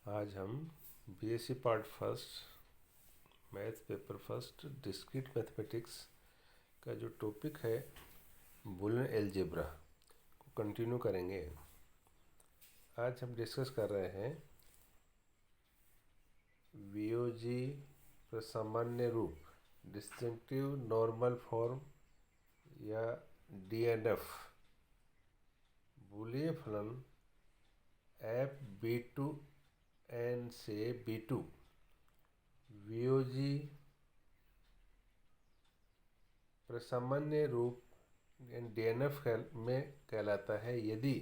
आज हम BSc part first math paper first discrete mathematics का जो टॉपिक है बूलियन अलजेब्रा को कंटिन्यू करेंगे। आज हम डिस्कस कर रहे हैं वीओजी सामान्य रूप डिस्टिंक्टिव नॉर्मल फॉर्म या डीएनएफ बूलियन फलन एफ बी टू एन से बी टू वीओजी सामान्य रूप डीएनएफ में कहलाता है यदि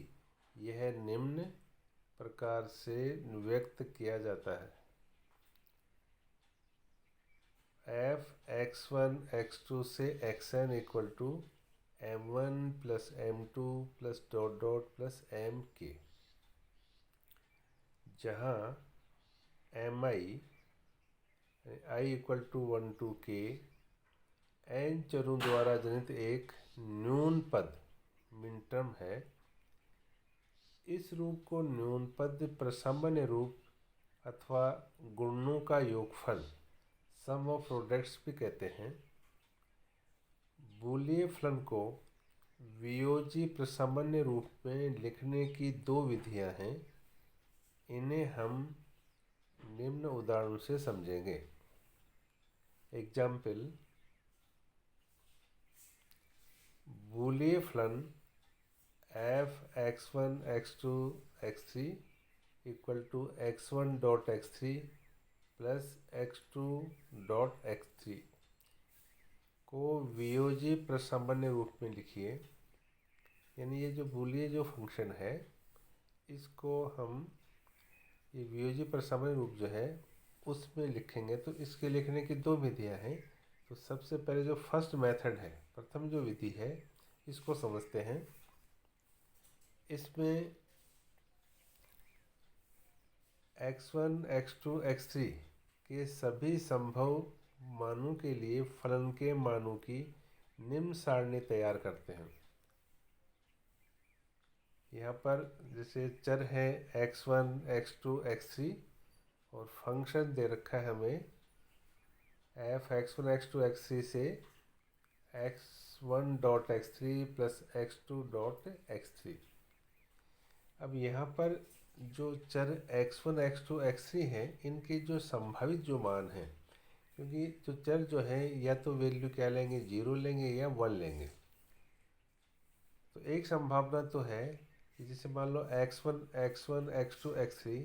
यह निम्न प्रकार से व्यक्त किया जाता है। F x one x two से x n equal to m one plus m two plus dot dot plus m k, जहाँ m i equal to one two k n चरों द्वारा जनित एक न्यून पद मिनटर्म है। इस रूप को न्यून पद प्रसामान्य रूप अथवा गुणनों का योगफल सम ऑफ प्रोडक्ट्स भी कहते हैं। बूलियन फलन को वीओजी प्रसामान्य रूप में लिखने की दो विधियां हैं। इन्हें हम निम्न उदाहरण से समझेंगे। एग्जाम्पल, बूलियन फलन f x one x two x three equal to x one dot x three plus x two dot x three को वीओजी प्रसामान्य रूप में लिखिए। यानी ये जो बूलियन जो फंक्शन है इसको हम ये वीओजी प्रसामान्य रूप जो है उसमें लिखेंगे। तो इसके लिखने की दो विधियां हैं। तो सबसे पहले जो फर्स्ट मेथड है, प्रथम जो विधि है, इसको समझते हैं। इसमें x1 x2 x3 के सभी संभव मानों के लिए फलन के मानों की निम्न सारणी तैयार करते हैं। यहाँ पर जैसे चर है x1 x2 x3 और फंक्शन दे रखा है हमें एफ x1 x2 x3 से x1 dot x3 plus x2 dot x3। अब यहाँ पर जो चर x1 x2 x3 हैं इनके जो संभावित जो मान हैं, क्योंकि जो चर जो है या तो वैल्यू क्या लेंगे, 0 लेंगे या 1 लेंगे। तो एक संभावना तो है कि जैसे मान लो x1 x2 x3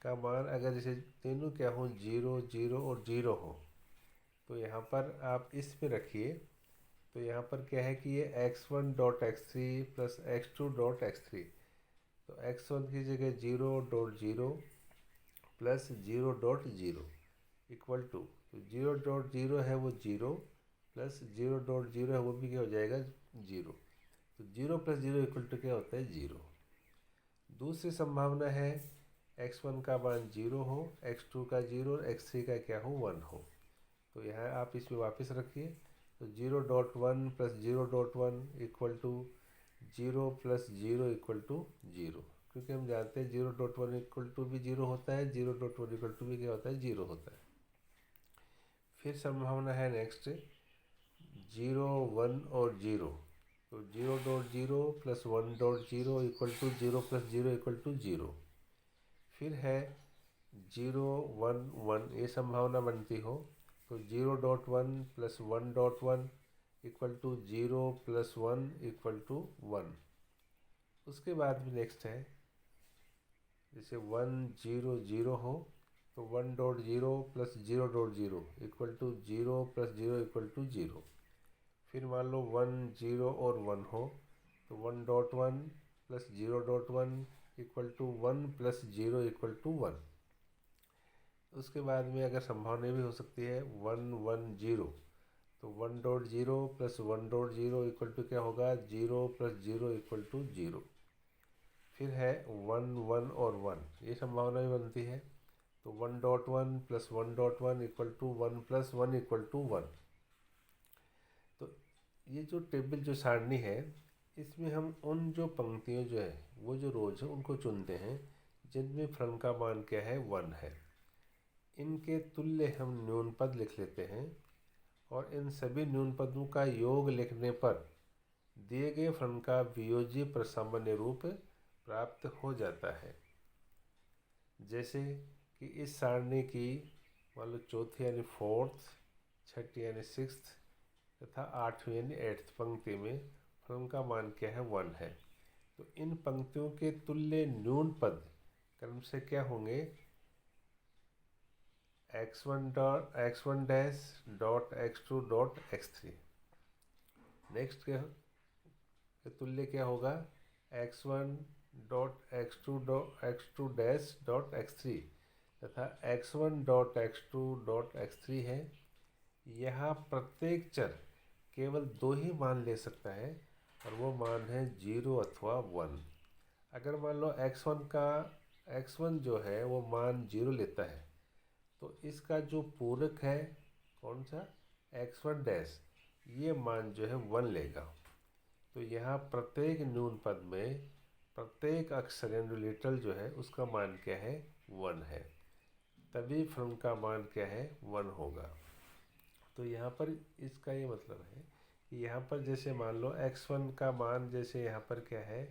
का मान अगर जैसे तीनों क्या हो, 0 0 और 0 हो, तो यहाँ पर आप इसमें रखिए। तो यहाँ पर क्या है कि ये x1 dot x3 plus x2 dot x3, तो x1 की जगह 0 dot 0 plus 0 dot 0 equal to, तो 0 डॉट 0 है वो 0 प्लस 0 डॉट 0 है वो भी क्या हो जाएगा, 0। तो 0 प्लस 0 इक्वल टू क्या होता है, 0। दूसरी संभावना है x1 का मान 0 हो, x2 का 0 और x3 का क्या हो, 1 हो। तो यहाँ आप इसमें वापस रखिए। तो 0 dot 1 plus 0 dot 1 equal to 0 plus 0 equal to 0, क्योंकि हम जानते हैं 0 डॉट 1 इक्वल टू भी 0 होता है, 0 डॉट 1 इक्वल टू भी क्या होता है, 0 होता है। फिर संभावना है नेक्स्ट 0 1 और 0। तो 0 dot 0 plus 1 dot 0 equal to 0 plus 0 equal to 0। फिर है 0 1 1, ये संभावना बनती हो। तो 0 dot 1 plus 1 dot 1 equal to 0 plus 1 equal to 1। उसके बाद भी नेक्स्ट है जैसे 1 0 0 हो, तो 1 dot 0 plus 0 dot 0 equal to 0 plus 0 equal to 0। फिर मान लो 1 0 और 1 हो, तो 1 dot 1 plus 0 dot 1 equal to 1 plus 0 equal to 1। उसके बाद में अगर संभावना भी हो सकती है 1 1 0, तो 1 dot 0 plus 1 dot 0 equal to क्या होगा, 0 प्लस 0 इक्वल टू 0। फिर है 1 1 और 1, ये संभावना भी बनती है। तो 1 dot 1 plus 1 dot 1 equal to 1 plus 1 equal to 1। तो ये जो टेबल जो सारणी है इसमें हम उन जो पंक्तियों जो है वो जो रोज है उनको चुनते हैं जिनमें फलन का मान क्या है 1 है। इनके तुल्य हम न्यून पद लिख लेते हैं और इन सभी न्यून पदों का योग लिखने पर दिए गए फलन का वियोज्य प्रसामान्य रूप प्राप्त हो जाता है। जैसे कि इस सारणी की मान लो चौथी यानी फोर्थ, छठी यानी सिक्स्थ तथा आठवीं यानी एट्थ पंक्ति में फलन का मान क्या है 1 है। तो इन पंक्तियों के तुल्य न्यून पद क्रम से क्या होंगे, x1 dash dot x2 dot x3। Next के तुल्य क्या होगा, x1 dot x2 dash dot x3 तथा x1 dot x2 dot x3 है। यहाँ प्रत्येक चर केवल 2 ही मान ले सकता है और वो मान है 0 अथवा 1। अगर मान लो x1 जो है वो मान 0 लेता है तो इसका जो पूरक है कौन सा, x1 डैश, ये मान जो है 1 लेगा। तो यहाँ प्रत्येक न्यून पद में प्रत्येक अक्षर यानी लिटरल जो है उसका मान क्या है 1 है, तभी फलन का मान क्या है 1 होगा। तो यहाँ पर इसका ये मतलब है कि यहाँ पर जैसे मान लो x1 का मान जैसे यहाँ पर क्या है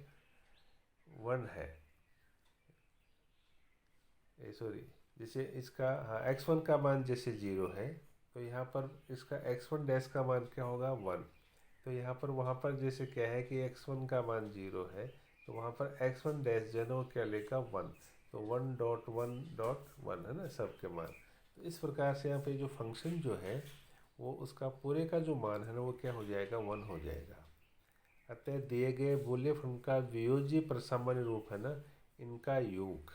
1 है, जैसे इसका x1 का मान जैसे 0 है तो यहाँ पर इसका x1 डैश का मान क्या होगा 1। तो यहाँ पर वहाँ पर जैसे क्या है कि x1 का मान 0 है तो वहाँ पर x1 डैश जो है वो क्या लेगा 1। तो 1.1.1 है ना सबके मान। तो इस प्रकार से यहाँ पे जो फंक्शन जो है वो उसका पूरे का जो मान है ना वो क्या हो जाएगा 1 हो जाएगा। अतः दिए गए बूलियन फलन का वियोज्य प्रसामान्य रूप है ना इनका योग।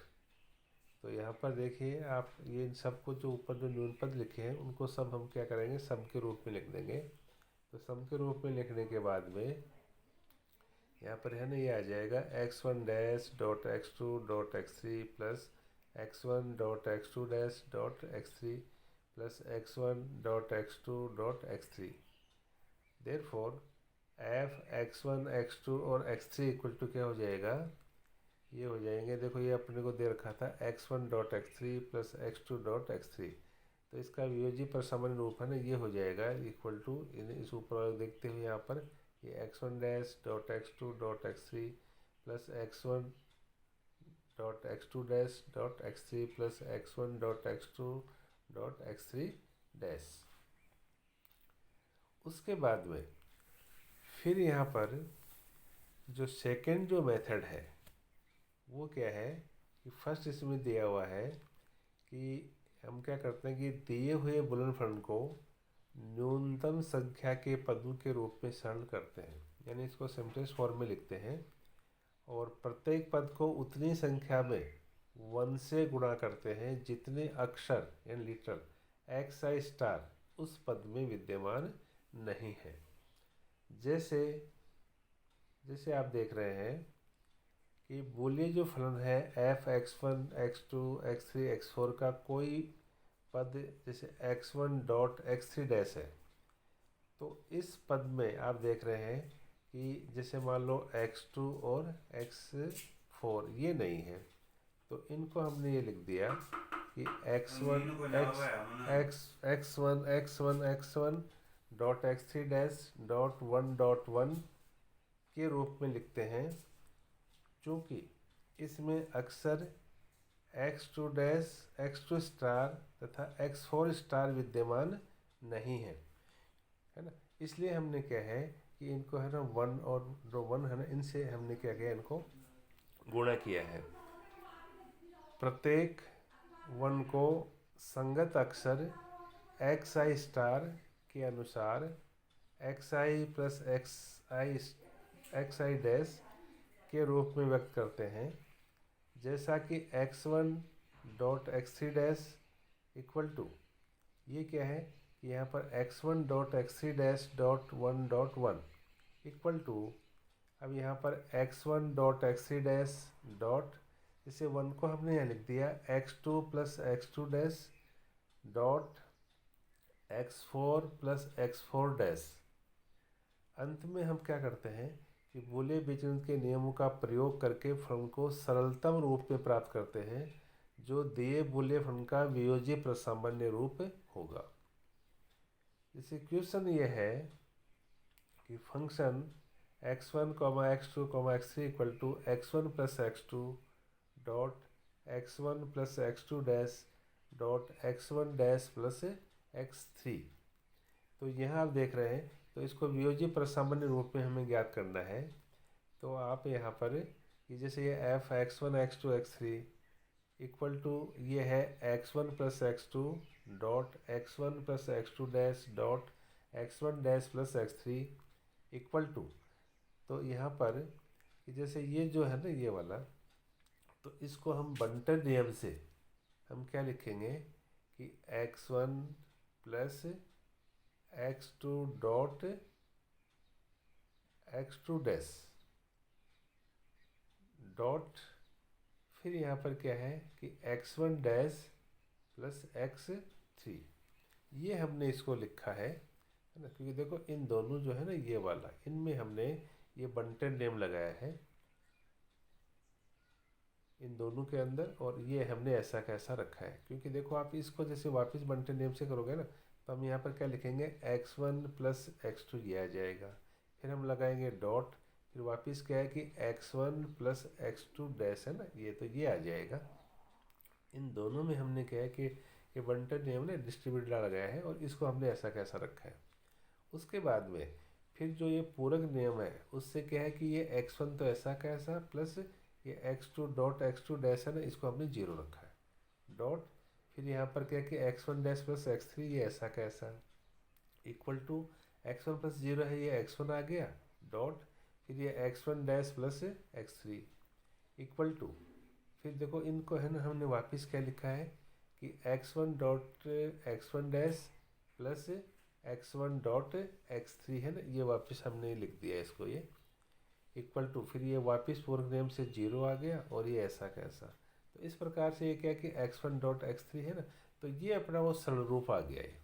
तो यहाँ पर देखिए आप ये इन सबको जो ऊपर जो न्यून पद लिखे हैं उनको सब हम क्या करेंगे सम के रूप में लिख देंगे। तो सम के रूप में लिखने के बाद में यहाँ पर है ना ये आ जाएगा x1 dash dot x2 dot x3 plus x1 dot x2 dash dot x3 plus x1 dot x2 dot x3। Therefore f x1 x2 और x3 इक्वल टू क्या हो जाएगा, ये हो जाएंगे, देखो ये अपने को दे रखा था x1 dot x3 plus x2 dot x3। तो इसका वियोज्य प्रसामान्य रूप है ना ये हो जाएगा इक्वल टू इस ऊपर देखते हुए यहाँ पर ये x1 dash dot x2 dot x3 plus x1 dot x2 dash dot x3 plus x1 dot x2 dot x3 dash. उसके बाद में फिर यहाँ पर जो सेकंड जो मेथड है वो क्या है कि फर्स्ट इसमें दिया हुआ है कि हम क्या करते हैं कि दिए हुए बुलन फलन को न्यूनतम संख्या के पदों के रूप में सरल करते हैं, यानी इसको सिंपलेस्ट फॉर्म में लिखते हैं और प्रत्येक पद को उतनी संख्या में 1 से गुणा करते हैं जितने अक्षर यानी लिटरल xi स्टार उस पद में विद्यमान नहीं है। जैसे आप देख रहे हैं कि बूलियन जो फलन है f x1 x2 x3 x4 का कोई पद जैसे x1 डॉट x3 डैश है, तो इस पद में आप देख रहे हैं कि जैसे मान लो x2 और x4 ये नहीं है, तो इनको हमने ये लिख दिया कि x1 dot x3 dash dot 1 के रूप में लिखते हैं, चूँकि इसमें अक्सर x2 डैश x2 स्टार तथा x4 स्टार विद्यमान नहीं है ना। इसलिए हमने क्या है कि इनको है ना 1 और जो 1 है ना इनसे हमने क्या किया, इनको गुणा किया है। प्रत्येक 1 को संगत अक्षर xi स्टार के अनुसार xi प्लस xi डैश के रूप में व्यक्त करते हैं। जैसा कि x1 dot x3 dash equal to ये क्या है कि यहाँ पर x1 dot x3 dash dot 1 equal to, अब यहाँ पर x1 dot x3 dash dot इसे 1 को हमने यहाँ लिख दिया x2 plus x2 dash dot x4 plus x4 dash. अंत में हम क्या करते हैं कि बूलियन बीजगणित के नियमों का प्रयोग करके फलन को सरलतम रूप में प्राप्त करते हैं जो दिए बूलियन फलन का वियोज्य प्रसामान्य रूप होगा। जैसे क्वेश्चन ये है कि function x1, x2, x3 equal to x1 plus x2 dot x1 plus x2 dash dot x1 dash plus x3। तो यहाँ आप देख रहे हैं, तो इसको वियोज्य प्रसामान्य रूप में हमें ज्ञात करना है। तो आप यहाँ पर कि जैसे ये f x1 x2 x3 equal to ये है x1 plus x2 dot x1 plus x2 dash dot x1 dash plus x3 equal to, तो यहाँ पर कि जैसे ये जो है ना ये वाला, तो इसको हम बंटन नियम से हम क्या लिखेंगे कि x1 plus x2 dot x2 dash dot फिर यहाँ पर क्या है कि x1 डैश प्लस x3, ये हमने इसको लिखा है ना, क्योंकि देखो इन दोनों जो है ना ये वाला, इनमें हमने ये बंटन नियम लगाया है इन दोनों के अंदर, और ये हमने ऐसा कैसा रखा है। क्योंकि देखो आप इसको जैसे वापस बंटन नियम से करोगे ना, तो हम यहाँ पर क्या लिखेंगे x1 प्लस x2 ये आ जाएगा, फिर हम लगाएंगे डॉट, फिर वापस क्या है कि x1 प्लस x2 डैश है ना, ये तो ये आ जाएगा। इन दोनों में हमने क्या है कि ये बंटन नियम ने डिस्ट्रीब्यूट लगाया है और इसको हमने ऐसा कैसा रखा है। उसके बाद में फिर जो ये पूरक नियम है उससे क्या है कि ये x1 तो ऐसा कैसा प्लस ये x2 डॉट x2 डैश है ना, इसको हमने जीरो रखा है डॉट, फिर यहाँ पर क्या है कि x1 डैश प्लस x3 ये ऐसा कैसा equal to x1 plus zero है, ये x1 आ गया डॉट, फिर ये x1 dash plus x3 equal to, फिर देखो इनको है ना हमने वापस क्या लिखा है कि x1 dot x1 dash plus x1 dot x3 है ना, ये वापस हमने लिख दिया इसको ये इक्वल टू, फिर ये वापस पूरक नियम से जीरो आ गया और ये ऐसा कैसा। तो इस प्रकार से ये क्या कि x1 डॉट x3 है ना, तो ये अपना वो सरल रूप आ गया है।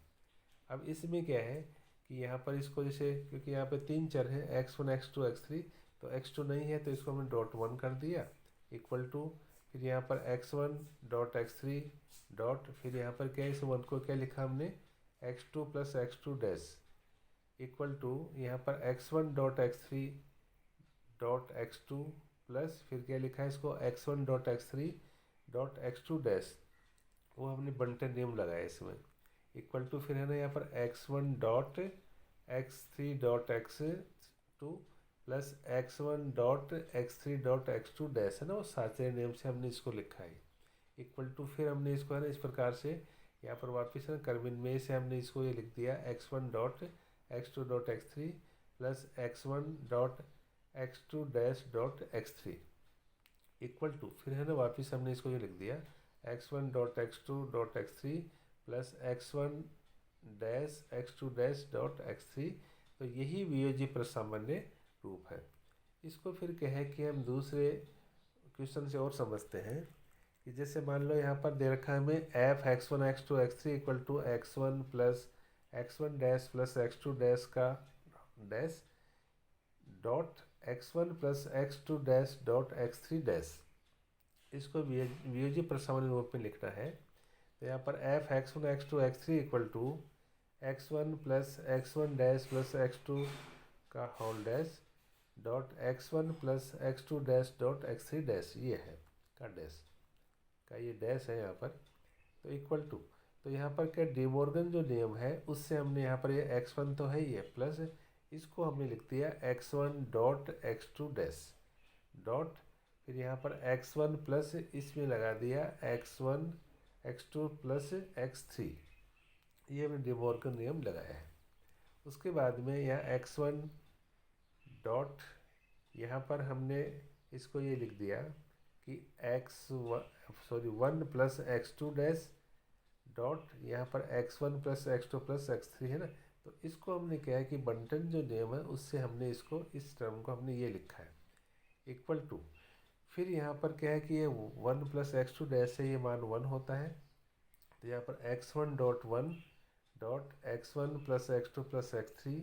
अब इसमें क्या है कि यहाँ पर इसको जैसे, क्योंकि यहाँ पे तीन चर हैं x1 x2 x3, तो x2 नहीं है तो इसको हमने डॉट 1 कर दिया इक्वल टू, फिर यहाँ पर x1 डॉट x3 डॉट, फिर यहाँ पर क्या है इस वन को क्या लिखा हमने x2 plus x2 dash equal to, यहाँ पर x1 dot x3 dot x2 plus फिर क्या लिखा है इसको x1 dot x3 dot x2 dash, वो हमने बंटन नियम लगाया इसमें इक्वल टू, फिर है ना यहाँ पर x1 dot x3 dot x2 plus x1 dot x3 dot x2 dash है ना, वो साचरे नियम से हमने इसको लिखा है इक्वल टू, फिर हमने इसको है ना इस प्रकार से यहाँ पर वापस है ना कर्मिन में से हमने इसको ये लिख दिया x1 dot x2 dot x3 plus x1 dot x2 dash dot x3 equal to, फिर है ना वापस हमने इसको ये लिख दिया x1 dot x2 dot x3 plus x1 dash x2 dash dot x3। तो यही वियोज्य प्रसामान्य रूप है। इसको फिर कहे कि हम दूसरे क्वेश्चन से और समझते हैं कि जैसे मान लो यहाँ पर दे रखा है हमें f x1 x2 x3 equal to x1 plus x1 dash plus x2 dash का dash dot x1 plus x2 dash dot x3 dash, इसको वियोज्य प्रसामान्य रूप में लिखना है। तो यहाँ पर f x1 x2 x3 equal to x1 plus x1 dash plus x2 का whole dash dot x1 plus x2 dash dot x3 dash, ये है का डैश का ये डैश है यहाँ पर, तो इक्वल टू, तो यहाँ पर क्या डी मॉर्गन जो नियम है उससे हमने यहाँ पर ये x1 तो है ही है प्लस इसको हमने लिख दिया x1 dot x2 dash dot, फिर यहाँ पर x1 प्लस इसमें लगा दिया x1 x2 प्लस x3, ये हमने डी मॉर्गन नियम लगाया है। उसके बाद में यहाँ x1 डॉट, यहाँ पर हमने इसको ये लिख दिया कि one plus x2 dash dot, यहाँ पर x1 plus x2 plus x3 है ना, तो इसको हमने क्या है कि बंटन जो नियम है उससे हमने इसको इस टर्म को हमने ये लिखा है इक्वल टू, फिर यहाँ पर क्या है कि ये 1 प्लस x2 डैश से ये मान 1 होता है, तो यहाँ पर x1 dot 1 dot x1 plus x2 plus x3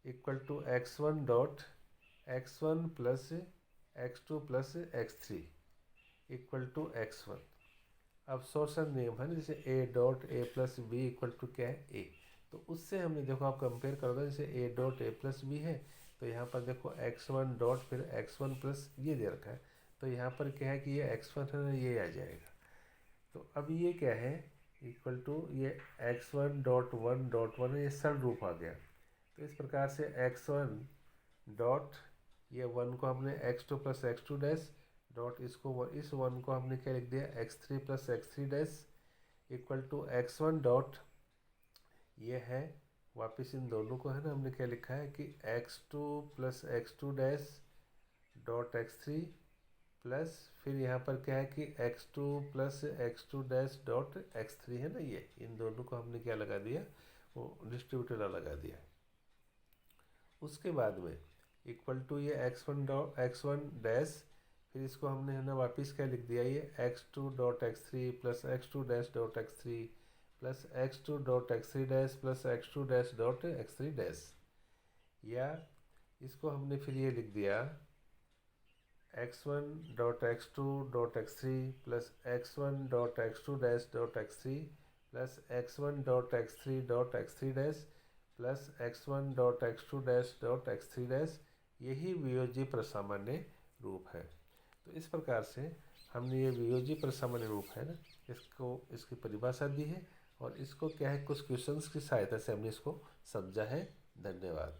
equal to x1 dot x1 plus x2 plus x3 equal to x1। अब सोर्सन नियम है ना, जैसे A dot A plus B equal to क्या है ए, तो उससे हमने देखो आप कंपेयर कर दो, जैसे A dot A plus B है तो यहाँ पर देखो x1 डॉट फिर x1 प्लस ये दे रखा है, तो यहाँ पर क्या है कि ये x1 है ना, ये आ जाएगा। तो अब ये क्या है इक्वल टू ये x1 डॉट वन ये सरल रूप आ गया। तो इस प्रकार से x1 डॉट ये वन को हमने x2 plus x two dash dot इसको इस वन को हमने क्या लिख दिया x3 plus x three dash equal to x1 dot ये है वापस इन दोनों को है ना हमने क्या लिखा है कि x2 plus x two dash dot x3 plus फिर यहाँ पर क्या है कि x2 plus x two dash dot x3 है ना, ये इन दोनों को हमने क्या लगा दिया, वो डिस्ट्रीब्यूटर लगा दिया। उसके बाद में इक्वल टू ये x1 डैश फिर इसको हमने है ना वापस क्या लिख दिया, ये x2 dot x3 plus x2 dash dot x3 plus x2 dot x3 dash plus x2 dash dot x3 dash, या इसको हमने फिर ये लिख दिया x1 dot x2 dot x3 plus x1 dot x2 dash dot x3 plus x1 dot x3 dot x3 dash plus x1 dot x2 dash dot x3 dash, यही वियोज्य प्रसामान्य रूप है। तो इस प्रकार से हमने ये वियोज्य प्रसामान्य रूप है ना, इसको इसकी परिभाषा दी है और इसको क्या है कुछ क्वेश्चंस की सहायता से हमने इसको समझा है। धन्यवाद।